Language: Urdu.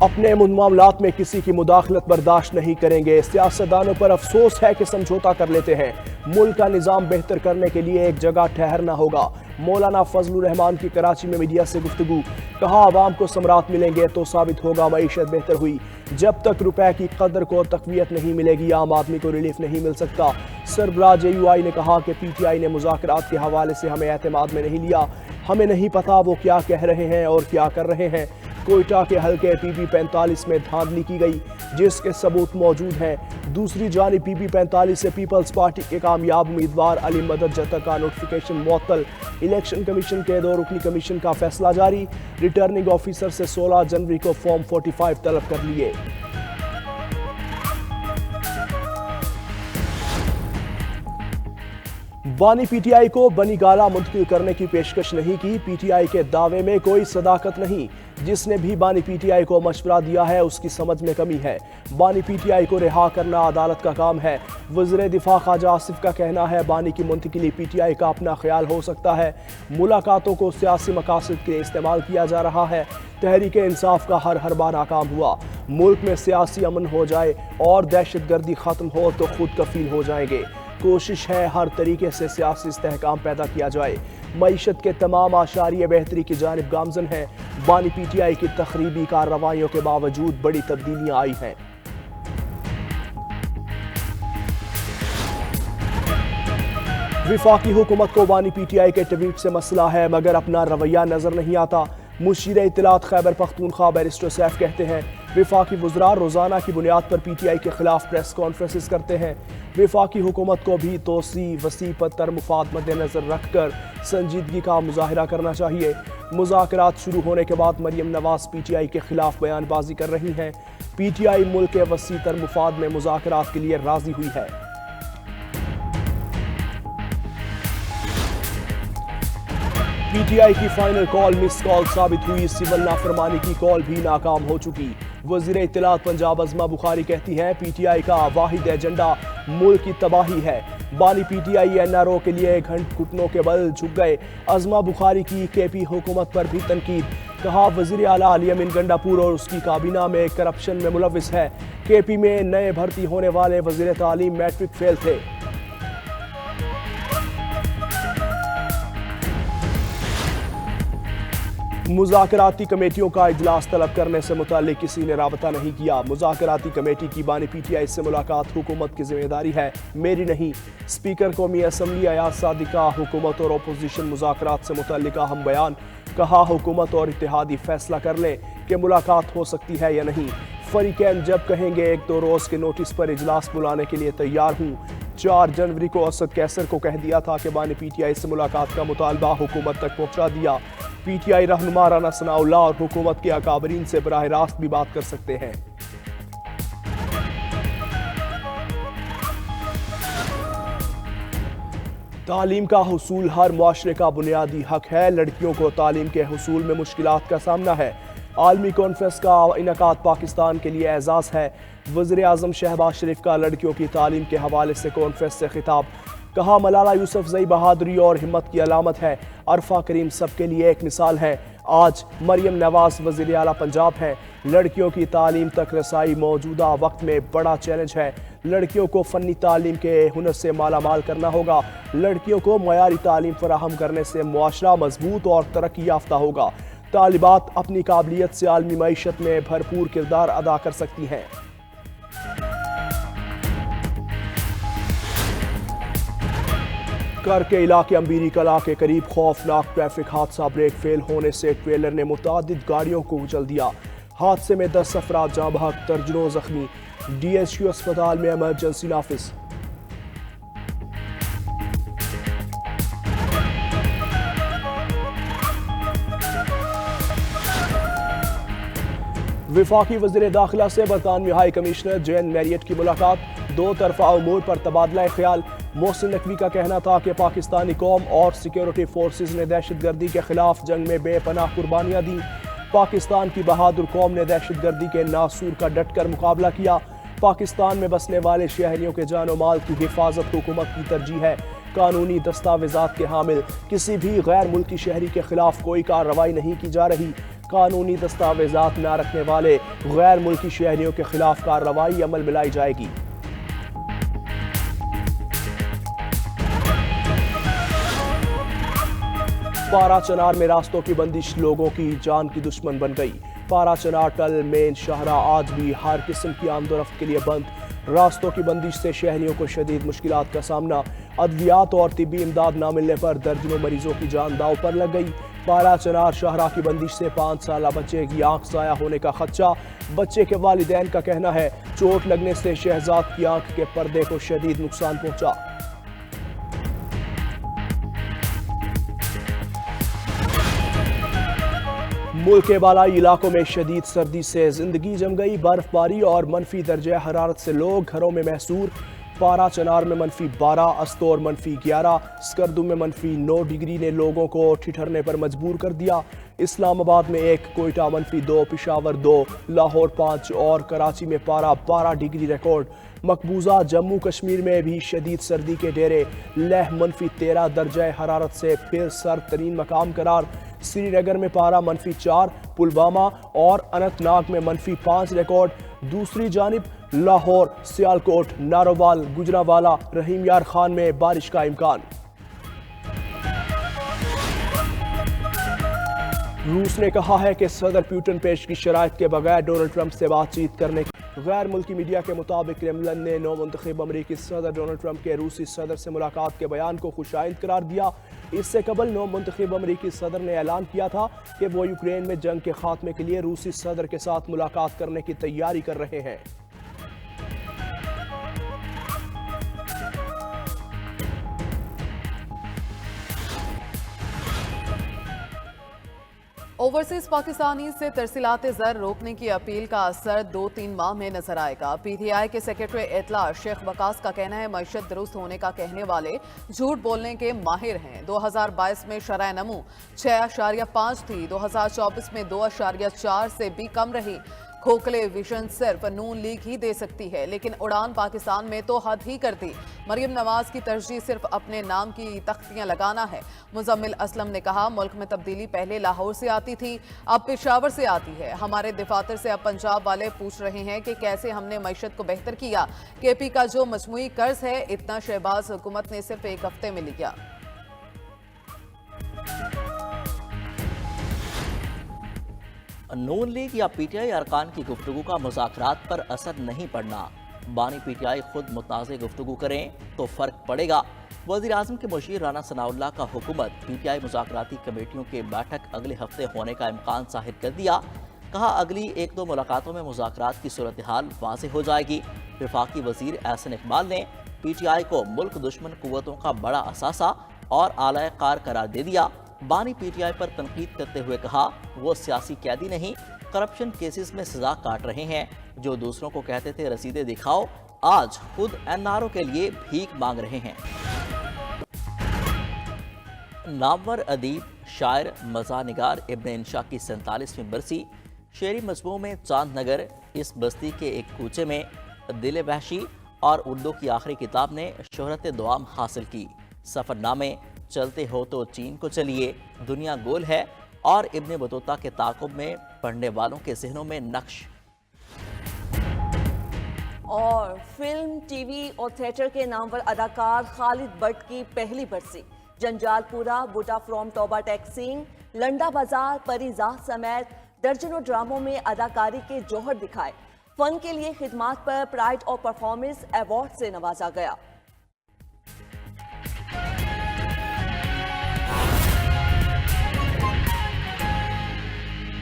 اپنے معاملات میں کسی کی مداخلت برداشت نہیں کریں گے۔ سیاستدانوں پر افسوس ہے کہ سمجھوتا کر لیتے ہیں۔ ملک کا نظام بہتر کرنے کے لیے ایک جگہ ٹھہرنا ہوگا۔ مولانا فضل الرحمان کی کراچی میں میڈیا سے گفتگو، کہا عوام کو ثمرات ملیں گے تو ثابت ہوگا معیشت بہتر ہوئی۔ جب تک روپے کی قدر کو تقویت نہیں ملے گی عام آدمی کو ریلیف نہیں مل سکتا۔ سربراہ JUI نے کہا کہ PTI نے مذاکرات کے حوالے سے ہمیں اعتماد میں نہیں لیا، ہمیں نہیں پتا وہ کیا کہہ رہے ہیں اور کیا کر رہے ہیں۔ کوئٹہ کے حلقے PP45 میں دھاندلی کی گئی جس کے ثبوت موجود ہیں۔ دوسری جانب PP45 سے پیپلز پارٹی کے کامیاب امیدوار علی مدد جتر کا نوٹیفیکیشن معطل۔ الیکشن کمیشن کے 2 رکنی کمیشن کا فیصلہ جاری، ریٹرننگ آفیسر سے 16 جنوری کو فارم 45 طلب کر لیے۔ بانی PTI کو بنی گالہ منتقل کرنے کی پیشکش نہیں کی۔ PTI کے دعوے میں کوئی صداقت نہیں۔ جس نے بھی بانی PTI کو مشورہ دیا ہے اس کی سمجھ میں کمی ہے۔ بانی PTI کو رہا کرنا عدالت کا کام ہے۔ وزیر دفاع خواجہ آصف کا کہنا ہے بانی کی منتقلی PTI کا اپنا خیال ہو سکتا ہے۔ ملاقاتوں کو سیاسی مقاصد کے استعمال کیا جا رہا ہے۔ تحریک انصاف کا ہر بار ناکام ہوا۔ ملک میں سیاسی امن ہو جائے اور دہشت گردی ختم ہو تو خود کفیل ہو جائیں گے۔ کوشش ہے ہر طریقے سے سیاسی استحکام پیدا کیا جائے۔ معیشت کے تمام آشاریہ بہتری کی جانب گامزن ہیں۔ بانی PTI کی تخریبی کارروائیوں کے باوجود بڑی تبدیلیاں آئی ہیں۔ وفاقی حکومت کو بانی PTI کے ٹویٹ سے مسئلہ ہے مگر اپنا رویہ نظر نہیں آتا۔ مشیر اطلاعات خیبر پختونخوا بیرسٹر سیف کہتے ہیں وفاقی وزراء روزانہ کی بنیاد پر PTI کے خلاف پریس کانفرنسز کرتے ہیں۔ وفاقی حکومت کو بھی وسیع تر مفاد مد نظر رکھ کر سنجیدگی کا مظاہرہ کرنا چاہیے۔ مذاکرات شروع ہونے کے بعد مریم نواز PTI کے خلاف بیان بازی کر رہی ہیں۔ PTI ملک کے وسیع تر مفاد میں مذاکرات کے لیے راضی ہوئی ہے۔ PTI کی فائنل کال مس کال ثابت ہوئی، سول نافرمانی کی کال بھی ناکام ہو چکی۔ وزیر اطلاعات پنجاب عظمہ بخاری کہتی ہیں PTI کا واحد ایجنڈا ملک کی تباہی ہے۔ بانی PTI NRO کے لیے گھٹنوں کے بل جھک گئے۔ عظمہ بخاری کی KP حکومت پر بھی تنقید، کہا وزیر اعلیٰ علی امین گنڈاپور اور اس کی کابینہ میں کرپشن میں ملوث ہے۔ KP میں نئے بھرتی ہونے والے وزیر تعلیم میٹرک فیل تھے۔ مذاکراتی کمیٹیوں کا اجلاس طلب کرنے سے متعلق کسی نے رابطہ نہیں کیا۔ مذاکراتی کمیٹی کی بانی PTI سے ملاقات حکومت کی ذمہ داری ہے، میری نہیں۔ اسپیکر قومی اسمبلی ایاز صادقہ حکومت اور اپوزیشن مذاکرات سے متعلق اہم بیان، کہا حکومت اور اتحادی فیصلہ کر لیں کہ ملاقات ہو سکتی ہے یا نہیں۔ فریقین جب کہیں گے 1-2 روز کے نوٹس پر اجلاس بلانے کے لیے تیار ہوں۔ 4 جنوری کو اسد کیسر کو کہہ دیا تھا کہ بانی PTI سے ملاقات کا مطالبہ حکومت تک پہنچا دیا۔ PTI رہنما رانا ثناء اللہ اور حکومت کے اکابرین سے براہ راست بھی بات کر سکتے ہیں۔ تعلیم کا حصول ہر معاشرے کا بنیادی حق ہے۔ لڑکیوں کو تعلیم کے حصول میں مشکلات کا سامنا ہے۔ عالمی کانفرنس کا انعقاد پاکستان کے لیے اعزاز ہے۔ وزیر اعظم شہباز شریف کا لڑکیوں کی تعلیم کے حوالے سے کانفرنس سے خطاب، کہا ملالہ یوسفزئی بہادری اور ہمت کی علامت ہے۔ عرفہ کریم سب کے لیے ایک مثال ہے۔ آج مریم نواز وزیر اعلیٰ پنجاب ہیں۔ لڑکیوں کی تعلیم تک رسائی موجودہ وقت میں بڑا چیلنج ہے۔ لڑکیوں کو فنی تعلیم کے ہنر سے مالا مال کرنا ہوگا۔ لڑکیوں کو معیاری تعلیم فراہم کرنے سے معاشرہ مضبوط اور ترقی یافتہ ہوگا۔ طالبات اپنی قابلیت سے عالمی معیشت میں بھرپور کردار ادا کر سکتی ہیں۔ کر کے علاقے امبیری کلا کے قریب خوفناک ٹریفک حادثہ، بریک فیل ہونے سے ٹریلر نے متعدد گاڑیوں کو کچل دیا۔ حادثے میں 10 افراد جاں بحق، درجنوں زخمی۔ DSU اسپتال میں ایمرجنسی نافذ۔ وفاقی وزیر داخلہ سے برطانوی ہائی کمشنر جین میریٹ کی ملاقات، 2 طرفہ امور پر تبادلہ خیال۔ محسن نقوی کا کہنا تھا کہ پاکستانی قوم اور سیکیورٹی فورسز نے دہشت گردی کے خلاف جنگ میں بے پناہ قربانیاں دیں۔ پاکستان کی بہادر قوم نے دہشت گردی کے ناسور کا ڈٹ کر مقابلہ کیا۔ پاکستان میں بسنے والے شہریوں کے جان و مال کی حفاظت حکومت کی ترجیح ہے۔ قانونی دستاویزات کے حامل کسی بھی غیر ملکی شہری کے خلاف کوئی کارروائی نہیں کی جا رہی۔ قانونی دستاویزات نہ رکھنے والے غیر ملکی شہریوں کے خلاف کارروائی عمل میں لائی جائے گی۔ پارا چنار میں راستوں کی بندش لوگوں کی جان کی دشمن بن گئی۔ پارا چنار ٹل مین شاہراہ آج بھی ہر قسم کی آمد و رفت کے لیے بند۔ راستوں کی بندش سے شہریوں کو شدید مشکلات کا سامنا۔ ادویات اور طبی امداد نہ ملنے پر درجنوں مریضوں کی جان داؤ پر لگ گئی۔ پارا چنار شاہراہ کی بندش سے 5 سالہ بچے کی آنکھ ضائع ہونے کا خدشہ۔ بچے کے والدین کا کہنا ہے چوٹ لگنے سے شہزاد کی آنکھ کے پردے کو شدید نقصان پہنچا۔ ملک کے بالائی علاقوں میں شدید سردی سے زندگی جم گئی۔ برف باری اور منفی درجہ حرارت سے لوگ گھروں میں محصور۔ پارا چنار میں -12، استور -11، سکردو میں -9 ڈگری نے لوگوں کو ٹھٹھرنے پر مجبور کر دیا۔ اسلام آباد میں 1، کوئٹہ -2، پشاور 2، لاہور 5 اور کراچی میں پارا 12 ڈگری ریکارڈ۔ مقبوضہ جموں کشمیر میں بھی شدید سردی کے ڈیرے۔ لیہ -13 درجہ حرارت سے پھر سرد ترین مقام قرار۔ سری نگر میں پارا -4، پلوامہ اور اننت ناگ میں -5 ریکارڈ۔ دوسری جانب لاہور، سیالکوٹ، نارووال، گجرانوالہ، رحیم یار خان میں بارش کا امکان۔ روس نے کہا ہے کہ صدر پیوٹن پیش کی شرائط کے بغیر ڈونلڈ ٹرمپ سے بات چیت کرنے کی۔ غیر ملکی میڈیا کے مطابق کرملن نے نو منتخب امریکی صدر ڈونلڈ ٹرمپ کے روسی صدر سے ملاقات کے بیان کو خوش آئند قرار دیا۔ اس سے قبل نو منتخب امریکی صدر نے اعلان کیا تھا کہ وہ یوکرین میں جنگ کے خاتمے کے لیے روسی صدر کے ساتھ ملاقات کرنے کی تیاری کر رہے ہیں۔ اوورسیز پاکستانی سے ترسیلات زر روکنے کی اپیل کا اثر 2-3 ماہ میں نظر آئے گا۔ پی ٹی آئی کے سیکرٹری اطلاع شیخ وقاص کا کہنا ہے معیشت درست ہونے کا کہنے والے جھوٹ بولنے کے ماہر ہیں۔ 2022 میں شرح نمو 6.5 تھی، 2024 میں 2.4 سے بھی کم رہی۔ کھوکھلے ویژن صرف نون لیگ ہی دے سکتی ہے، لیکن اڑان پاکستان میں تو حد ہی کر دی۔ مریم نواز کی ترجیح صرف اپنے نام کی تختیاں لگانا ہے۔ مزمل اسلم نے کہا ملک میں تبدیلی پہلے لاہور سے آتی تھی، اب پشاور سے آتی ہے۔ ہمارے دفاتر سے اب پنجاب والے پوچھ رہے ہیں کہ کیسے ہم نے معیشت کو بہتر کیا۔ کے پی کا جو مجموعی قرض ہے اتنا شہباز حکومت نے صرف 1 ہفتے میں لیا۔ نون لیگ یا پی ٹی آئی ارکان کی گفتگو کا مذاکرات پر اثر نہیں پڑنا۔ بانی پی ٹی آئی خود متنازع گفتگو کریں تو فرق پڑے گا۔ وزیر اعظم کے مشیر رانا ثناء اللہ کا حکومت پی ٹی آئی مذاکراتی کمیٹیوں کی بیٹھک اگلے ہفتے ہونے کا امکان ظاہر کر دیا۔ کہا اگلی 1-2 ملاقاتوں میں مذاکرات کی صورتحال واضح ہو جائے گی۔ وفاقی وزیر احسن اقبال نے پی ٹی آئی کو ملک دشمن قوتوں کا بڑا اثاثہ اور اعلی کار قرار دے دیا۔ بانی پی ٹی آئی پر تنقید کرتے ہوئے کہا وہ سیاسی قیدی نہیں، کرپشن کیسز میں سزا کاٹ رہے ہیں۔ جو دوسروں کو کہتے تھے رسیدیں دکھاؤ، آج خود این آر او کے لیے بھیک مانگ رہے ہیں۔ نامور ادیب، شاعر، مزاح نگار ابن انشا کی 47ویں برسی۔ شعری مجموعوں میں چاند نگر، اس بستی کے ایک کوچے میں، دل وحشی اور اردو کی آخری کتاب نے شہرت دوام حاصل کی۔ سفر نامے، چلتے ہو تو چین کو چلیے، دنیا گول ہے اور ابن بطوطہ کے تعاقب میں پڑھنے والوں کے ذہنوں میں نقش۔ اور فلم، ٹی وی اور تھیٹر کے نامور اداکار خالد بٹ کی پہلی برسی۔ جنجال پورا، بوٹا فرام توبہ ٹیکسین، لنڈا بازار، پری زاہ سمیت درجنوں ڈراموں میں اداکاری کے جوہر دکھائے۔ فن کے لیے خدمات پر پرائڈ آف پرفارمنس ایوارڈ سے نوازا گیا۔